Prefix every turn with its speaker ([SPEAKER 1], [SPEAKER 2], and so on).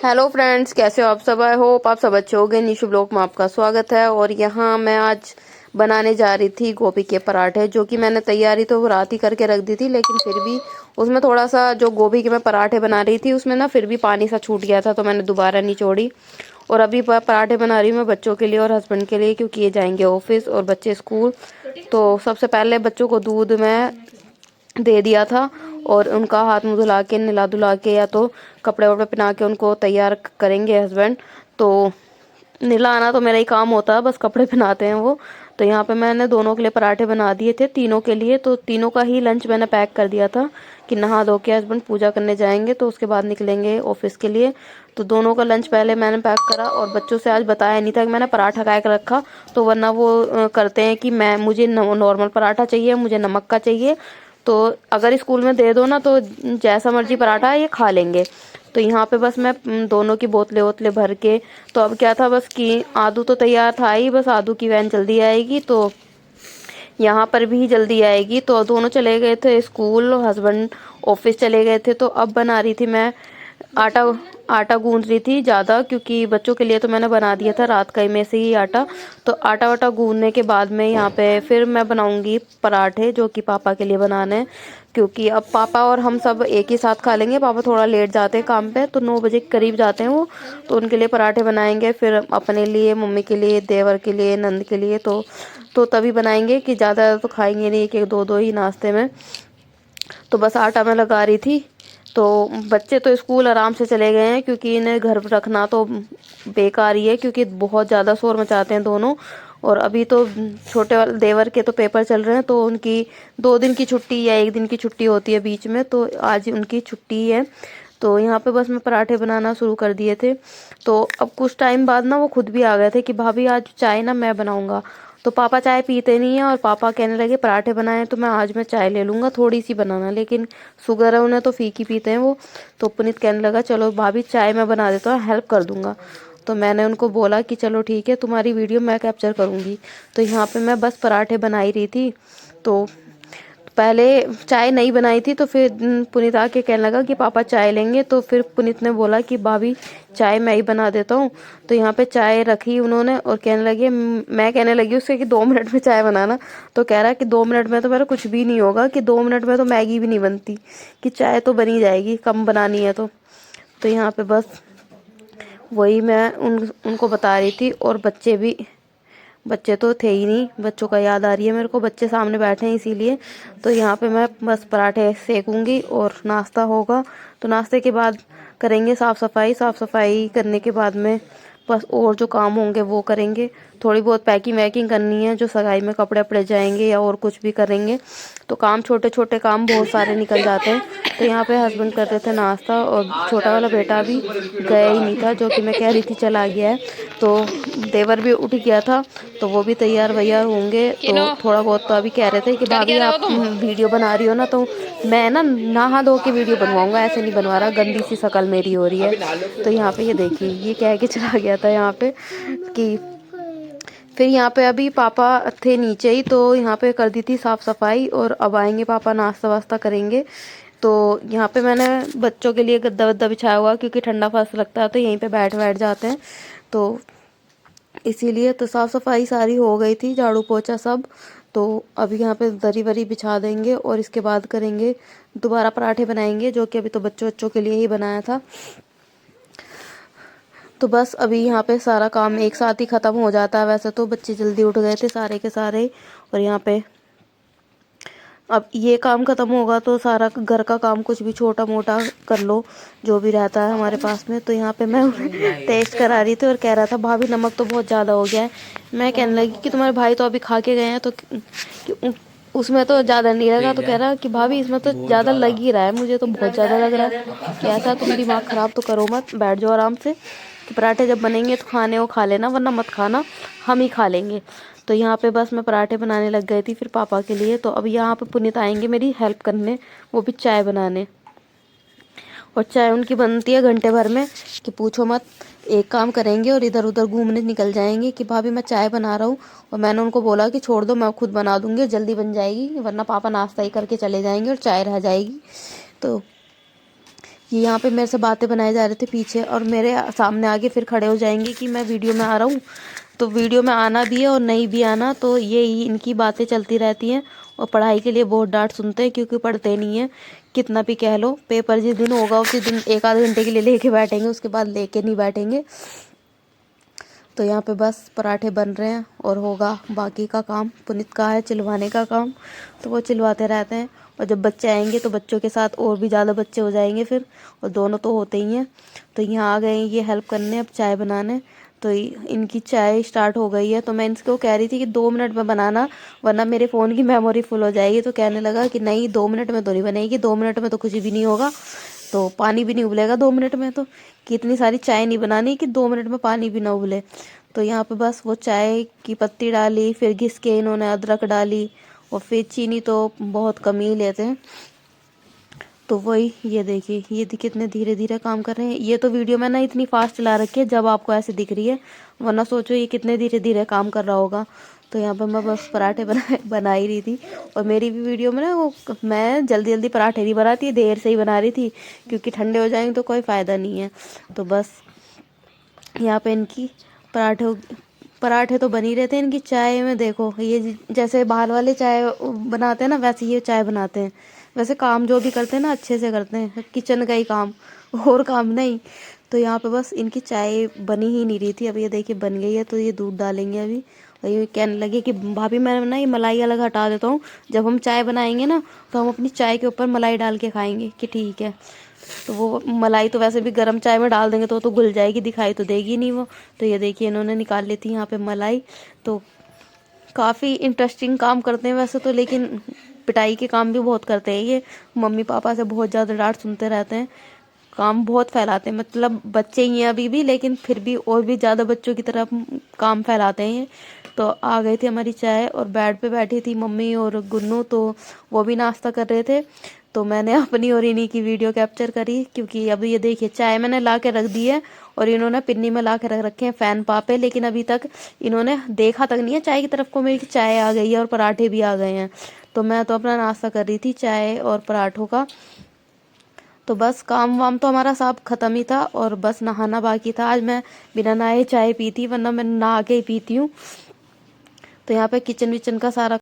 [SPEAKER 1] Hello friends, कैसे हो आप सब। आई होप आप सब अच्छे होंगे। निशु ब्लॉग में आपका स्वागत है। और यहाँ मैं आज बनाने जा रही थी गोभी के पराठे, जो कि मैंने तैयारी तो रात ही करके रख दी थी, लेकिन फिर भी उसमें थोड़ा सा जो गोभी के मैं पराठे बना रही थी उसमें ना फिर भी पानी सा छूट गया था, तो मैंने दोबारा निचोड़ी। और अभी पराठे बना रही हूँ मैं बच्चों के लिए और हस्बैंड के लिए, क्योंकि ये जाएंगे ऑफिस और बच्चे स्कूल। तो सबसे पहले बच्चों को दूध में दे दिया था और उनका हाथ मुंह धुला के नहला धुला के या तो कपड़े वपड़े पहना के उनको तैयार करेंगे हस्बैंड। तो नहलाना तो मेरा ही काम होता है, बस कपड़े पहनाते हैं वो। तो यहाँ पे मैंने दोनों के लिए पराठे बना दिए थे, तीनों के लिए। तो तीनों का ही लंच मैंने पैक कर दिया था कि नहा धो के हस्बैंड पूजा करने जाएंगे तो उसके बाद निकलेंगे ऑफिस के लिए। तो दोनों का लंच पहले मैंने पैक करा और बच्चों से आज बताया नहीं था कि मैंने पराठा पैक रखा। तो वरना वो करते हैं कि मुझे नॉर्मल पराठा चाहिए, मुझे नमक का चाहिए। तो अगर स्कूल में दे दो ना तो जैसा मर्जी पराठा है ये खा लेंगे। तो यहाँ पे बस मैं दोनों की बोतलें वोतलें भर के, तो अब क्या था बस कि आदू तो तैयार था ही, बस आदू की वैन जल्दी आएगी तो यहाँ पर भी जल्दी आएगी। तो दोनों चले गए थे स्कूल, हस्बैंड ऑफिस चले गए थे। तो अब बना रही थी मैं आटा आटा गूंद रही थी ज़्यादा, क्योंकि बच्चों के लिए तो मैंने बना दिया था रात का ही में से ही आटा। तो आटा वाटा गूंदने के बाद में यहाँ पे फिर मैं बनाऊंगी पराठे, जो कि पापा के लिए बनाने हैं। क्योंकि अब पापा और हम सब एक ही साथ खा लेंगे। पापा थोड़ा लेट जाते हैं काम पे, तो 9 बजे के करीब जाते हैं वो। तो उनके लिए पराठे बनाएंगे, फिर अपने लिए, मम्मी के लिए, देवर के लिए, नंद के लिए। तो तभी बनाएंगे कि ज़्यादा तो खाएंगे नहीं, एक एक दो दो ही नाश्ते में। तो बस आटा मैं लगा रही थी। तो बच्चे तो स्कूल आराम से चले गए हैं, क्योंकि इन्हें घर पर रखना तो बेकार ही है, क्योंकि बहुत ज़्यादा शोर मचाते हैं दोनों। और अभी तो छोटे वाले देवर के तो पेपर चल रहे हैं, तो उनकी 2 दिन की छुट्टी या 1 दिन की छुट्टी होती है बीच में, तो आज उनकी छुट्टी है। तो यहाँ पे बस मैं पराठे बनाना शुरू कर दिए थे। तो अब कुछ टाइम बाद ना वो खुद भी आ गए थे कि भाभी आज चाय ना मैं बनाऊंगा। तो पापा चाय पीते नहीं है और पापा कहने लगे पराठे बनाए तो मैं चाय ले लूँगा, थोड़ी सी बनाना, लेकिन शुगर है उन्हें तो फीकी पीते हैं वो। तो पुनीत कहने लगा चलो भाभी चाय मैं बना देता हूँ, हेल्प कर दूंगा। तो मैंने उनको बोला कि चलो ठीक है, तुम्हारी वीडियो मैं कैप्चर करूँगी। तो यहाँ पे मैं बस पराठे बना ही रही थी। तो पहले चाय नहीं बनाई थी, तो फिर पुनीत आके कहने लगा कि पापा चाय लेंगे। तो फिर पुनीत ने बोला कि भाभी चाय मैं ही बना देता हूँ। तो यहाँ पे चाय रखी उन्होंने और कहने लगे, मैं कहने लगी उससे कि 2 मिनट में चाय बनाना। तो कह रहा है कि 2 मिनट में तो मेरा कुछ भी नहीं होगा, कि 2 मिनट में तो मैगी भी नहीं बनती, कि चाय तो बनी जाएगी, कम बनानी है तो यहाँ पे बस वही मैं उनको बता रही थी। और बच्चे तो थे ही नहीं, बच्चों का याद आ रही है मेरे को, बच्चे सामने बैठे हैं इसीलिए। तो यहाँ पे मैं बस पराठे सेकूंगी और नाश्ता होगा। तो नाश्ते के बाद करेंगे साफ़ सफाई करने के बाद में बस और जो काम होंगे वो करेंगे। थोड़ी बहुत पैकिंग वैकिंग करनी है, जो सगाई में कपड़े वपड़े जाएंगे या और कुछ भी करेंगे। तो काम, छोटे छोटे काम बहुत सारे निकल जाते हैं। तो यहाँ पे हस्बैंड कर रहे थे नाश्ता और छोटा वाला बेटा भी गया ही नहीं था, जो कि मैं कह रही थी चला गया है। तो देवर भी उठ गया था, तो वो भी तैयार वैयार होंगे। तो थोड़ा बहुत तो अभी कह रहे थे कि भाभी आप वीडियो बना रही हो ना, तो मैं ना नहा धो के वीडियो बनवाऊंगा, ऐसे नहीं बनवा रहा, गंदी सी शक्ल मेरी हो रही है। तो यहाँ पे ये देखिए, ये कह के चला गया था यहाँ पे कि फिर यहाँ पे अभी पापा थे नीचे ही, तो यहाँ पे कर दी थी साफ़ सफाई। और अब आएंगे पापा, नाश्ता वास्ता करेंगे। तो यहाँ पे मैंने बच्चों के लिए गद्दा वद्दा बिछाया हुआ, क्योंकि ठंडा फास लगता है तो यहीं पे बैठ जाते हैं। तो इसीलिए तो साफ़ सफाई सारी हो गई थी, झाड़ू पोछा सब। तो अभी यहाँ पे दरी वरी बिछा देंगे और इसके बाद करेंगे दोबारा पराठे बनाएंगे, जो कि अभी तो बच्चों के लिए ही बनाया था। तो बस अभी यहाँ पे सारा काम एक साथ ही ख़त्म हो जाता है। वैसे तो बच्चे जल्दी उठ गए थे सारे के सारे। और यहाँ पे अब ये काम ख़त्म होगा तो सारा घर का काम कुछ भी छोटा मोटा कर लो, जो भी रहता है हमारे पास में। तो यहाँ पे मैं उन्हें टेस्ट करा रही थी और कह रहा था भाभी नमक तो बहुत ज़्यादा हो गया है। मैं कहने लगी कि तुम्हारे भाई तो अभी खा के गए हैं, तो उसमें तो ज़्यादा नहीं लगा। तो कह रहा कि भाभी इसमें तो ज़्यादा लग ही रहा है, मुझे तो बहुत ज़्यादा लग रहा है। कि ऐसा तुम दिमाग ख़राब तो करो मत, बैठ जाओ आराम से, कि पराठे जब बनेंगे तो खाने वो खा लेना, वरना मत खाना, हम ही खा लेंगे। तो यहाँ पे बस मैं पराठे बनाने लग गई थी फिर पापा के लिए। तो अब यहाँ पे पुनीत आएंगे मेरी हेल्प करने, वो भी चाय बनाने। और चाय उनकी बनती है घंटे भर में, कि पूछो मत। एक काम करेंगे और इधर उधर घूमने निकल जाएंगे कि भाभी मैं चाय बना रहा हूँ। और मैंने उनको बोला कि छोड़ दो, मैं खुद बना दूंगी, जल्दी बन जाएगी, वरना पापा नाश्ता ही करके चले जाएंगे और चाय रह जाएगी। तो ये यहाँ पे मेरे से बातें बनाए जा रहे थे पीछे, और मेरे सामने आके फिर खड़े हो जाएंगे कि मैं वीडियो में आ रहा हूँ। तो वीडियो में आना भी है और नहीं भी आना, तो ये इनकी बातें चलती रहती हैं। और पढ़ाई के लिए बहुत डांट सुनते हैं क्योंकि पढ़ते नहीं हैं। कितना भी कह लो, पेपर जिस दिन होगा उसी दिन एक आध घंटे के लिए लेके बैठेंगे, उसके बाद लेके नहीं बैठेंगे। तो यहाँ पे बस पराठे बन रहे हैं और होगा बाकी का काम। पुनीत का है चिलवाने का काम, तो वो चिलवाते रहते हैं। और जब बच्चे आएंगे तो बच्चों के साथ और भी ज़्यादा बच्चे हो जाएंगे फिर, और दोनों तो होते ही हैं। तो यहाँ आ गए ये हेल्प करने, अब चाय बनाने। तो इनकी चाय स्टार्ट हो गई है, तो मैं इनको कह रही थी कि 2 मिनट में बनाना, वरना मेरे फ़ोन की मेमोरी फुल हो जाएगी। तो कहने लगा कि नहीं, 2 मिनट में तो नहीं बनेगी, 2 मिनट में तो कुछ भी नहीं होगा, तो पानी भी नहीं उबलेगा 2 मिनट में। तो कि इतनी सारी चाय नहीं बनानी कि 2 मिनट में पानी भी ना उबले। तो यहाँ पे बस वो चाय की पत्ती डाली, फिर घिस के इन्होंने अदरक डाली, और फिर चीनी तो बहुत कम ही लेते हैं। तो वही ये देखिए, ये कितने धीरे धीरे काम कर रहे हैं। ये तो वीडियो में ना इतनी फास्ट चला रखी है जब आपको ऐसे दिख रही है, वरना सोचो ये कितने धीरे धीरे काम कर रहा होगा। तो यहाँ पर मैं बस पराठे बना ही रही थी। और मेरी भी वीडियो में ना वो, मैं जल्दी जल्दी पराठे नहीं बनाती, देर से ही बना रही थी, क्योंकि ठंडे हो जाएंगे तो कोई फ़ायदा नहीं है। तो बस यहाँ पे इनकी पराठे तो बन ही रहते हैं। इनकी चाय में देखो, ये जैसे बाहर वाले चाय बनाते हैं ना, वैसे ये चाय बनाते हैं। वैसे काम जो भी करते हैं ना अच्छे से करते हैं, किचन का ही काम, और काम नहीं। तो यहाँ पे बस इनकी चाय बनी ही नहीं रही थी, अब ये देखिए बन गई है। तो ये दूध डालेंगे अभी। और ये कहने लगे कि भाभी मैं ना ये मलाई अलग हटा देता हूँ, जब हम चाय बनाएंगे ना तो हम अपनी चाय के ऊपर मलाई डाल के खाएंगे। कि ठीक है। तो वो मलाई तो वैसे भी गर्म चाय में डाल देंगे तो घुल जाएगी, दिखाई तो देगी नहीं वो। तो ये देखिए इन्होंने निकाल ली थी यहाँ पे मलाई। तो काफ़ी इंटरेस्टिंग काम करते हैं वैसे तो, लेकिन पिटाई के काम भी बहुत करते हैं ये। मम्मी पापा से बहुत ज़्यादा डांट सुनते रहते हैं, काम बहुत फैलाते हैं। मतलब बच्चे ही हैं अभी भी, लेकिन फिर भी और भी ज़्यादा बच्चों की तरफ काम फैलाते हैं ये। तो आ गई थी हमारी चाय, और बेड पे बैठी थी मम्मी और गुन्नू, तो वो भी नाश्ता कर रहे थे। तो मैंने अपनी और इन्हीं की वीडियो कैप्चर करी, क्योंकि अभी ये देखिए चाय मैंने ला के रख दी है, और इन्होंने पिन्नी में ला के रख रखे हैं फ़ैन पापे, लेकिन अभी तक इन्होंने देखा तक नहीं है चाय की तरफ को, मेरी चाय आ गई है और पराठे भी आ गए हैं। तो मैं तो अपना नाश्ता कर रही थी चाय और पराठों का। तो बस काम वाम तो हमारा सब ख़त्म ही था, और बस नहाना बाकी था। आज मैं बिना नहाए चाय पी थी, वरना मैं नहा के ही पीती हूँ। तो यहाँ पे किचन विचन का सारा